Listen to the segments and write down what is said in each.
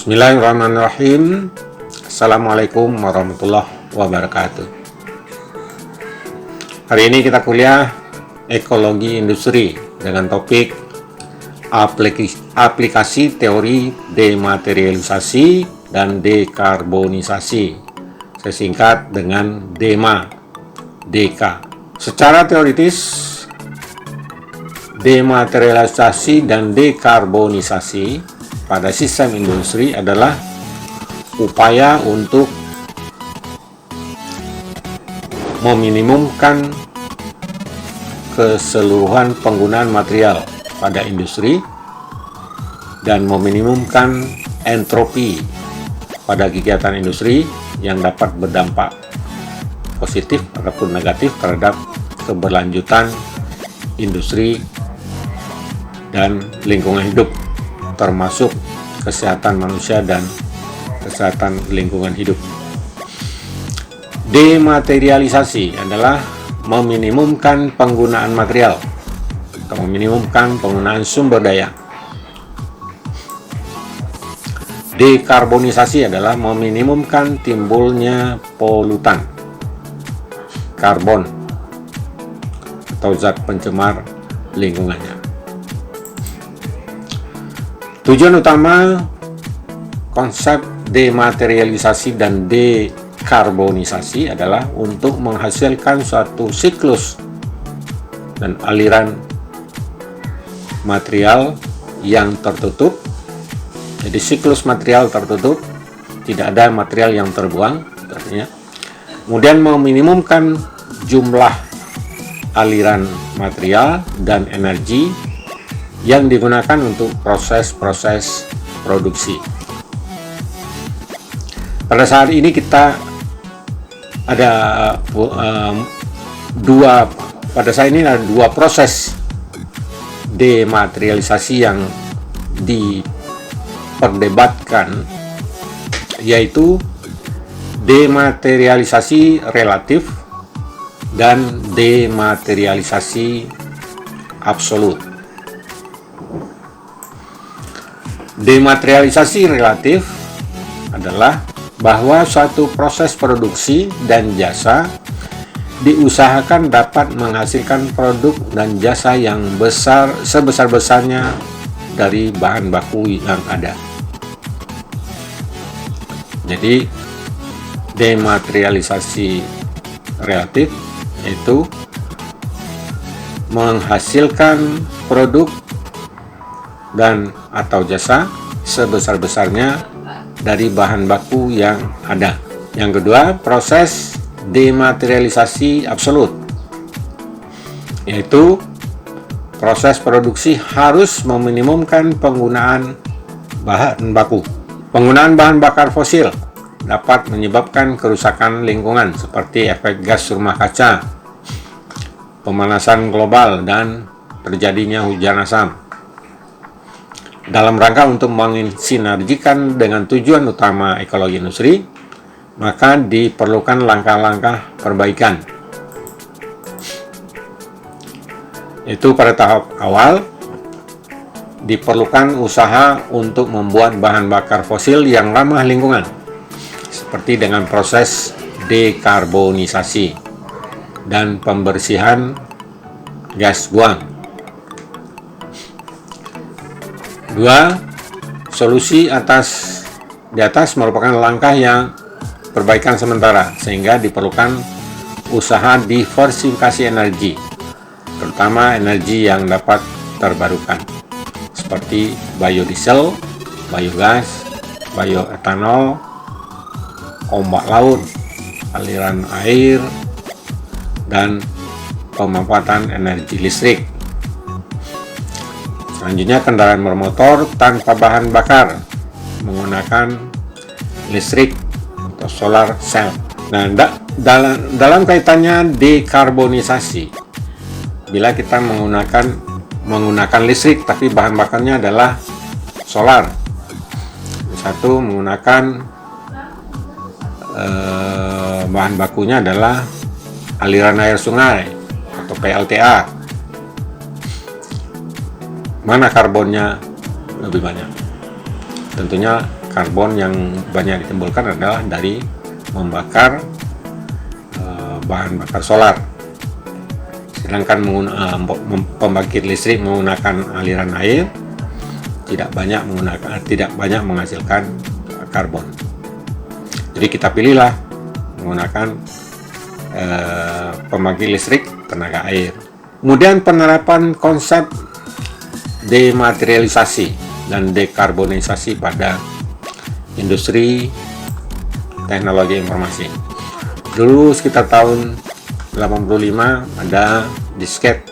Bismillahirrahmanirrahim. Assalamualaikum warahmatullahi wabarakatuh. Hari ini kita kuliah ekologi industri dengan topik aplikasi teori dematerialisasi dan dekarbonisasi, sesingkat dengan DEMA, DK. Secara teoritis, dematerialisasi dan dekarbonisasi pada sistem industri adalah upaya untuk meminimumkan keseluruhan penggunaan material pada industri dan meminimumkan entropi pada kegiatan industri yang dapat berdampak positif ataupun negatif terhadap keberlanjutan industri dan lingkungan hidup, termasuk kesehatan manusia dan kesehatan lingkungan hidup. Dematerialisasi adalah meminimumkan penggunaan material atau meminimumkan penggunaan sumber daya. Dekarbonisasi adalah meminimumkan timbulnya polutan, karbon atau zat pencemar lingkungannya. Tujuan utama konsep dematerialisasi dan dekarbonisasi adalah untuk menghasilkan suatu siklus dan aliran material yang tertutup. Jadi siklus material tertutup, tidak ada material yang terbuang, artinya. Kemudian meminimumkan jumlah aliran material dan energi yang digunakan untuk proses-proses produksi. Pada saat ini kita ada dua proses dematerialisasi yang diperdebatkan, yaitu dematerialisasi relatif dan dematerialisasi absolut. Dematerialisasi relatif adalah bahwa suatu proses produksi dan jasa diusahakan dapat menghasilkan produk dan jasa yang sebesar-besarnya dari bahan baku yang ada. Jadi dematerialisasi relatif yaitu menghasilkan produk dan atau jasa sebesar-besarnya dari bahan baku yang ada. Yang kedua, proses dematerialisasi absolut, yaitu proses produksi harus meminimumkan penggunaan bahan baku. Penggunaan bahan bakar fosil dapat menyebabkan kerusakan lingkungan seperti efek gas rumah kaca, pemanasan global, dan terjadinya hujan asam. Dalam rangka untuk mensinergikan dengan tujuan utama ekologi industri, maka diperlukan langkah-langkah perbaikan. Itu pada tahap awal, diperlukan usaha untuk membuat bahan bakar fosil yang ramah lingkungan, seperti dengan proses dekarbonisasi dan pembersihan gas buang. Dua, solusi di atas merupakan langkah yang perbaikan sementara, sehingga diperlukan usaha diversifikasi energi, terutama energi yang dapat terbarukan, seperti biodiesel, biogas, bioetanol, ombak laut, aliran air, dan pemanfaatan energi listrik. Selanjutnya, kendaraan bermotor tanpa bahan bakar menggunakan listrik atau solar cell. Nah, dalam kaitannya dekarbonisasi, bila kita menggunakan listrik tapi bahan bakarnya adalah solar, satu menggunakan bahan bakunya adalah aliran air sungai atau PLTA, mana karbonnya lebih banyak? Tentunya karbon yang banyak ditimbulkan adalah dari membakar bahan bakar solar. Sedangkan pembangkit listrik menggunakan aliran air tidak banyak menghasilkan karbon. Jadi kita pilihlah menggunakan pembangkit listrik tenaga air. Kemudian penerapan konsep dematerialisasi dan dekarbonisasi pada industri teknologi informasi. Dulu sekitar tahun 85 ada disket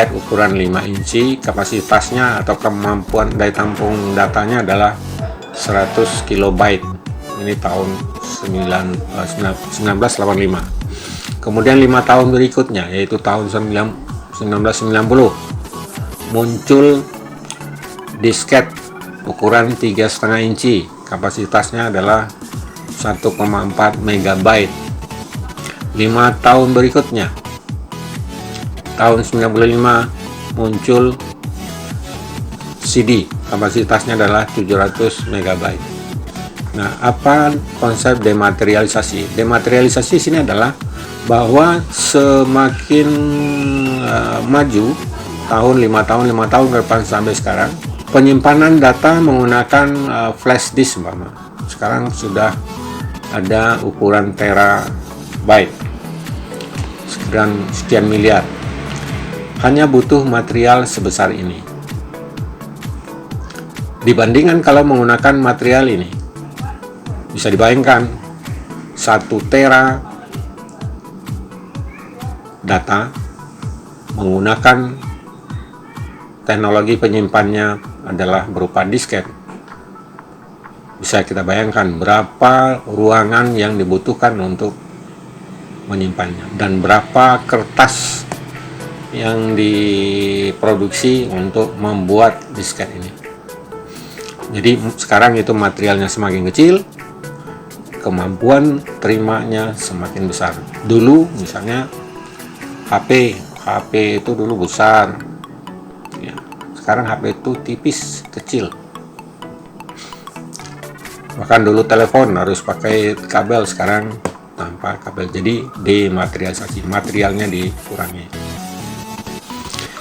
ukuran 5 inci, kapasitasnya atau kemampuan daya tampung datanya adalah 100 kilobyte. Ini tahun 1985. Kemudian 5 tahun berikutnya, yaitu tahun 1990, muncul disket ukuran 3,5 inci, kapasitasnya adalah 1,4 megabyte. 5 tahun berikutnya, tahun 95, muncul CD, kapasitasnya adalah 700 megabyte. Nah, apa konsep dematerialisasi? Dematerialisasi sini adalah bahwa semakin maju tahun 5 tahun ke depan sampai sekarang, penyimpanan data menggunakan flash disk sekarang sudah ada ukuran terabyte dan sekian miliar. Hanya butuh material sebesar ini. Dibandingkan kalau menggunakan material ini, bisa dibayangkan 1 tera data menggunakan teknologi penyimpannya adalah berupa disket. Bisa kita bayangkan berapa ruangan yang dibutuhkan untuk menyimpannya dan berapa kertas yang diproduksi untuk membuat disket ini. Jadi sekarang itu materialnya semakin kecil, kemampuan terimanya semakin besar. Dulu misalnya HP itu dulu besar, ya. Sekarang HP itu tipis, kecil. Bahkan dulu telepon harus pakai kabel, sekarang tanpa kabel. Jadi dematerialisasi, materialnya dikurangi.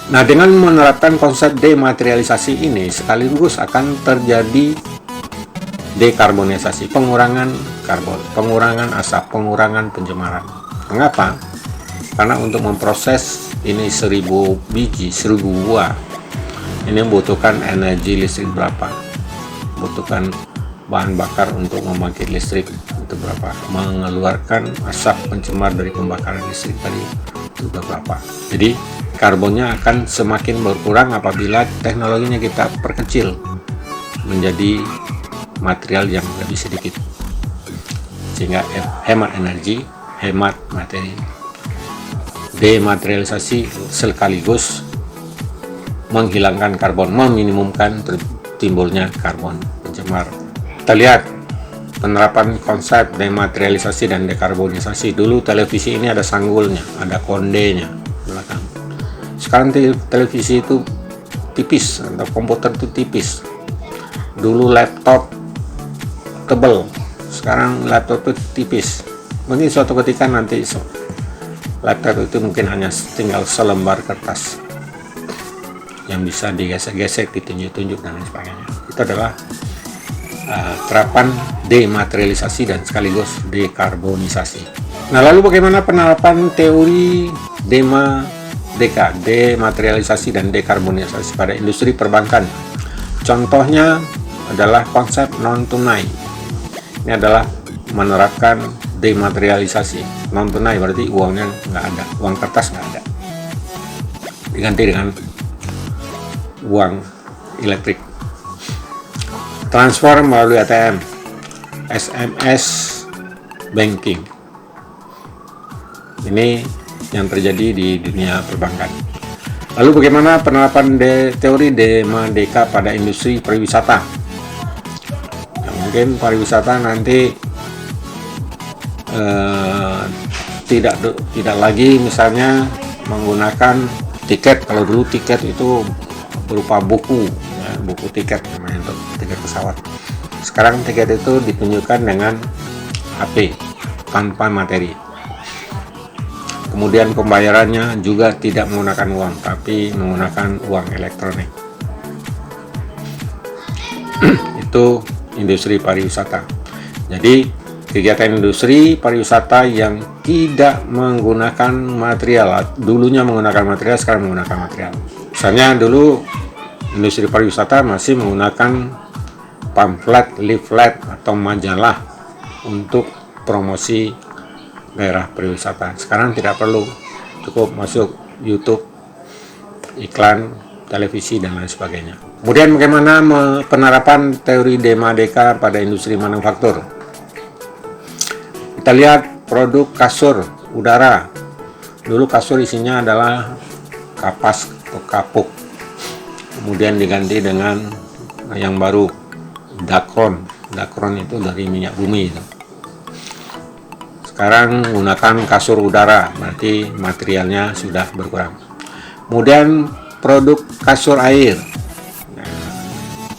Nah, dengan menerapkan konsep dematerialisasi ini sekaligus akan terjadi dekarbonisasi, pengurangan karbon, pengurangan asap, pengurangan pencemaran. Mengapa? Karena untuk memproses ini 1000 biji, 1000 buah, ini membutuhkan energi listrik berapa? Membutuhkan bahan bakar untuk membangkit listrik itu berapa? Mengeluarkan asap pencemar dari pembakaran listrik tadi itu berapa? Jadi karbonnya akan semakin berkurang apabila teknologinya kita perkecil menjadi material yang lebih sedikit, sehingga hemat energi, hemat materi. Dematerialisasi sekaligus menghilangkan karbon, meminimumkan timbulnya karbon pencemar. Kita lihat penerapan konsep dematerialisasi dan dekarbonisasi. Dulu televisi ini ada sanggulnya, ada kondenya belakang. Sekarang televisi itu tipis, atau komputer itu tipis. Dulu laptop tebal, sekarang laptop itu tipis. Mungkin suatu ketika nanti laptop itu mungkin hanya tinggal selembar kertas yang bisa digesek-gesek, ditunjuk-tunjuk dan lain sebagainya. Itu adalah terapan dematerialisasi dan sekaligus dekarbonisasi. Nah, lalu bagaimana penerapan teori dematerialisasi dan dekarbonisasi pada industri perbankan? Contohnya adalah konsep non-tunai. Ini adalah menerapkan dematerialisasi. Non-tunai berarti uangnya nggak ada, uang kertas nggak ada, diganti dengan uang elektrik. Transfer melalui ATM, SMS banking. Ini yang terjadi di dunia perbankan. Lalu bagaimana penerapan teori DEMA-DEKA pada industri pariwisata? Ya, mungkin pariwisata nanti tidak lagi misalnya menggunakan tiket. Kalau dulu tiket itu berupa buku, ya, buku tiket namanya untuk tiket pesawat. Sekarang tiket itu ditunjukkan dengan HP tanpa materi. Kemudian pembayarannya juga tidak menggunakan uang, tapi menggunakan uang elektronik. Itu industri pariwisata. Jadi kegiatan industri pariwisata yang tidak menggunakan material, dulunya menggunakan material, sekarang menggunakan material. Misalnya dulu industri pariwisata masih menggunakan pamflet, leaflet, atau majalah untuk promosi daerah pariwisata. Sekarang tidak perlu, cukup masuk YouTube, iklan, televisi, dan lain sebagainya. Kemudian bagaimana penerapan teori Demadeka pada industri manufaktur? Kita lihat produk kasur udara. Dulu kasur isinya adalah kapas atau kapuk. Kemudian diganti dengan yang baru, dakron. Dakron itu dari minyak bumi itu. Sekarang menggunakan kasur udara, berarti materialnya sudah berkurang. Kemudian produk kasur air.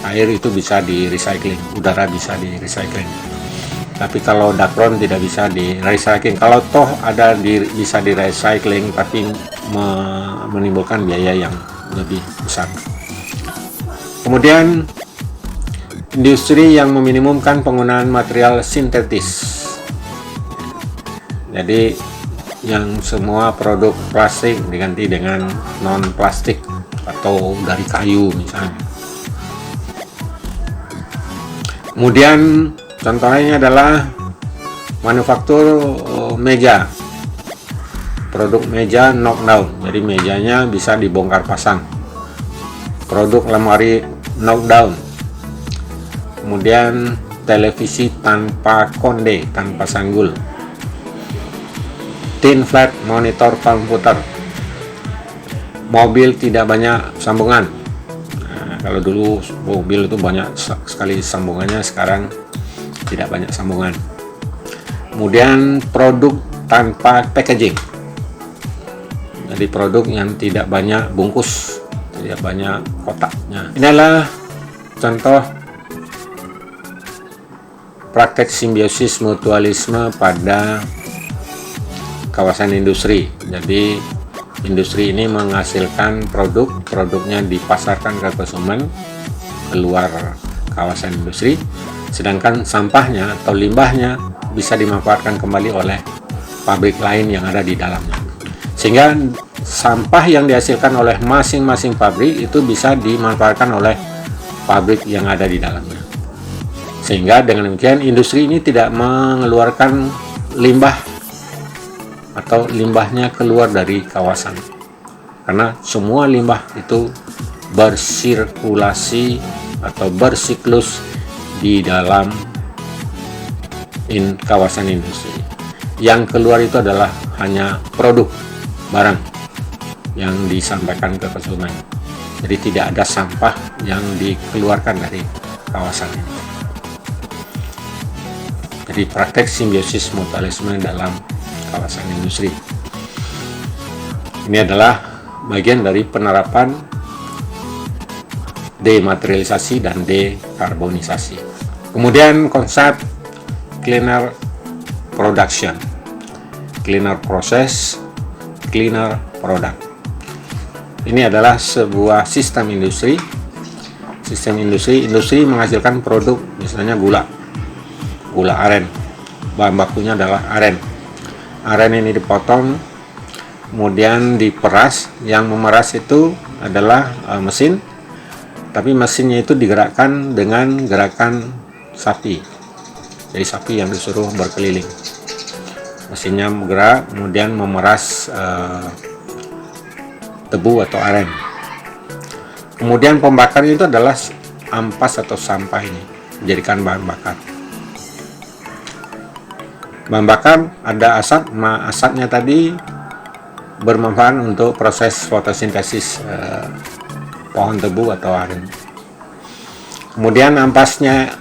Air itu bisa di recycling, udara bisa di recycling. Tapi kalau dakron tidak bisa di recycling. Kalau toh ada bisa di recycling, tapi menimbulkan biaya yang lebih besar. Kemudian industri yang meminimumkan penggunaan material sintetis. Jadi yang semua produk plastik diganti dengan non plastik atau dari kayu misalnya. Kemudian contohnya adalah manufaktur meja. Produk meja knockdown, jadi mejanya bisa dibongkar pasang. Produk lemari knockdown. Kemudian televisi tanpa konde, tanpa sanggul. Thin flat monitor komputer. Mobil tidak banyak sambungan. Nah, kalau dulu mobil itu banyak sekali sambungannya, sekarang tidak banyak sambungan. Kemudian produk tanpa packaging. Jadi produk yang tidak banyak bungkus, tidak banyak kotaknya. Inilah contoh praktek simbiosis mutualisme pada kawasan industri. Jadi industri ini menghasilkan produknya dipasarkan ke konsumen keluar kawasan industri, sedangkan sampahnya atau limbahnya bisa dimanfaatkan kembali oleh pabrik lain yang ada di dalamnya. Sehingga sampah yang dihasilkan oleh masing-masing pabrik itu bisa dimanfaatkan oleh pabrik yang ada di dalamnya. Sehingga dengan demikian industri ini tidak mengeluarkan limbah atau limbahnya keluar dari kawasan, karena semua limbah itu bersirkulasi atau bersiklus di dalam kawasan industri. Yang keluar itu adalah hanya produk, barang yang disampaikan ke konsumen. Jadi tidak ada sampah yang dikeluarkan dari kawasan ini. Jadi praktek simbiosis mutualisme dalam kawasan industri. Ini adalah bagian dari penerapan dematerialisasi dan dekarbonisasi. Kemudian konsep cleaner production, cleaner process, cleaner product. Ini adalah sebuah sistem industri. Sistem industri menghasilkan produk, misalnya gula aren. Bahan bakunya adalah aren. Aren ini dipotong, kemudian diperas. Yang memeras itu adalah mesin, tapi mesinnya itu digerakkan dengan gerakan sapi. Jadi sapi yang disuruh berkeliling. Mesinnya bergerak, kemudian memeras tebu atau aren. Kemudian pembakarnya itu adalah ampas atau sampah ini, dijadikan bahan bakar. Bahan bakar ada asap, asapnya tadi bermanfaat untuk proses fotosintesis pohon tebu atau aren. Kemudian ampasnya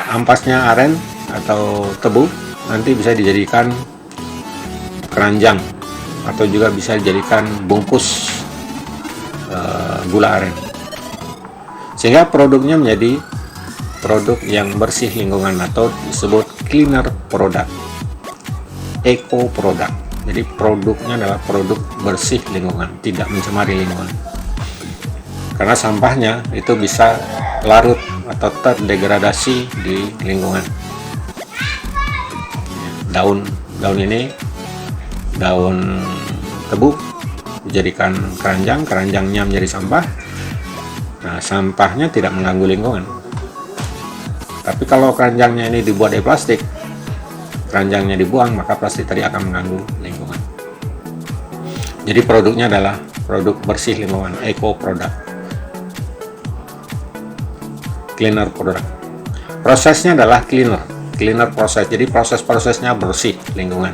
ampasnya aren atau tebu nanti bisa dijadikan keranjang atau juga bisa dijadikan bungkus gula aren. sehingga produknya menjadi produk yang bersih lingkungan atau disebut cleaner product, eco product. Jadi produknya adalah produk bersih lingkungan, tidak mencemari lingkungan. Karena sampahnya itu bisa larut atau terdegradasi di lingkungan. Daun ini, daun tebu dijadikan keranjang, keranjangnya menjadi sampah. Nah, sampahnya tidak mengganggu lingkungan. Tapi kalau keranjangnya ini dibuat dari plastik, keranjangnya dibuang, maka plastik tadi akan mengganggu lingkungan. Jadi produknya adalah produk bersih lingkungan, eco product, cleaner product. Prosesnya adalah cleaner proses. Jadi proses-prosesnya bersih lingkungan,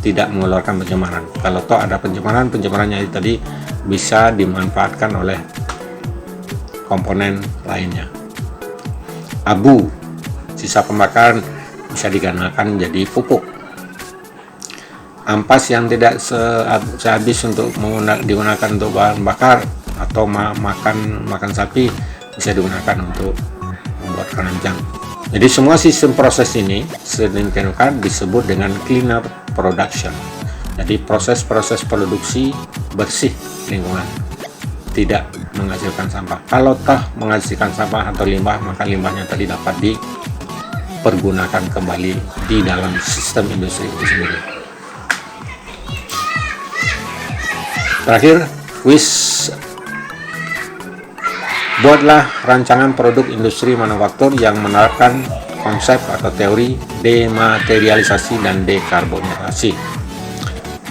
tidak mengeluarkan pencemaran. Kalau toh ada pencemarannya tadi bisa dimanfaatkan oleh komponen lainnya. Abu, sisa pembakaran bisa digunakan menjadi pupuk. Ampas yang tidak sehabis untuk digunakan untuk bahan bakar atau makan sapi bisa digunakan untuk membuat keranjang. Jadi semua sistem proses ini sedemikian disebut dengan cleaner production. Jadi proses-proses produksi bersih lingkungan, tidak menghasilkan sampah. Kalau toh menghasilkan sampah atau limbah, maka limbahnya tadi dapat dipergunakan kembali di dalam sistem industri itu sendiri. Terakhir, buatlah rancangan produk industri manufaktur yang menerapkan konsep atau teori dematerialisasi dan dekarbonisasi.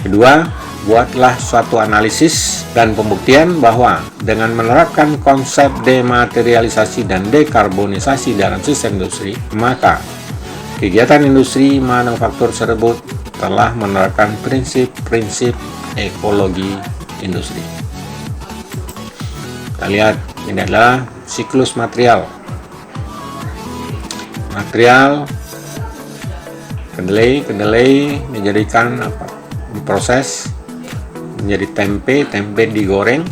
Kedua, buatlah suatu analisis dan pembuktian bahwa dengan menerapkan konsep dematerialisasi dan dekarbonisasi dalam sistem industri, maka kegiatan industri manufaktur tersebut telah menerapkan prinsip-prinsip ekologi industri. Kita lihat, ini adalah siklus material. Material kedelai dijadikan diproses menjadi tempe digoreng,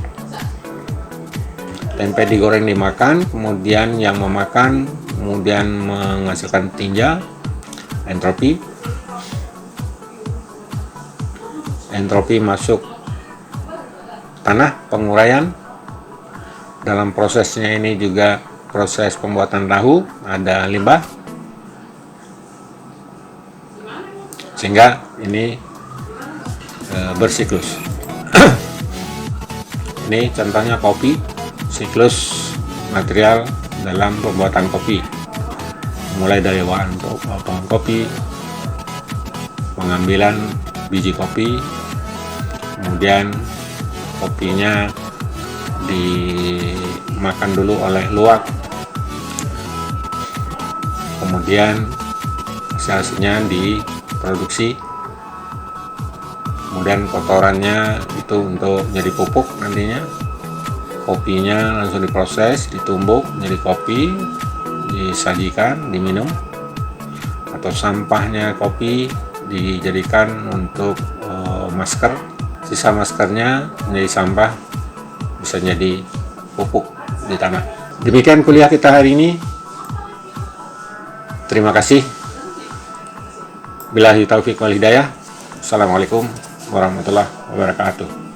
dimakan, kemudian yang memakan kemudian menghasilkan tinja, entropi masuk tanah, penguraian. Dalam prosesnya ini juga proses pembuatan tahu, ada limbah, sehingga ini bersiklus. Ini contohnya kopi, siklus material dalam pembuatan kopi, mulai dari bahan kopi, pengambilan biji kopi, kemudian kopinya dimakan dulu oleh luwak, kemudian hasilnya diproduksi, kemudian kotorannya itu untuk menjadi pupuk nantinya. Kopinya langsung diproses, ditumbuk menjadi kopi, disajikan, diminum, atau sampahnya kopi dijadikan untuk masker, sisa maskernya menjadi sampah, bisa jadi pupuk di tanah. Demikian kuliah kita hari ini. Terima kasih. Billahi taufiq wal hidayah. Assalamualaikum warahmatullahi wabarakatuh.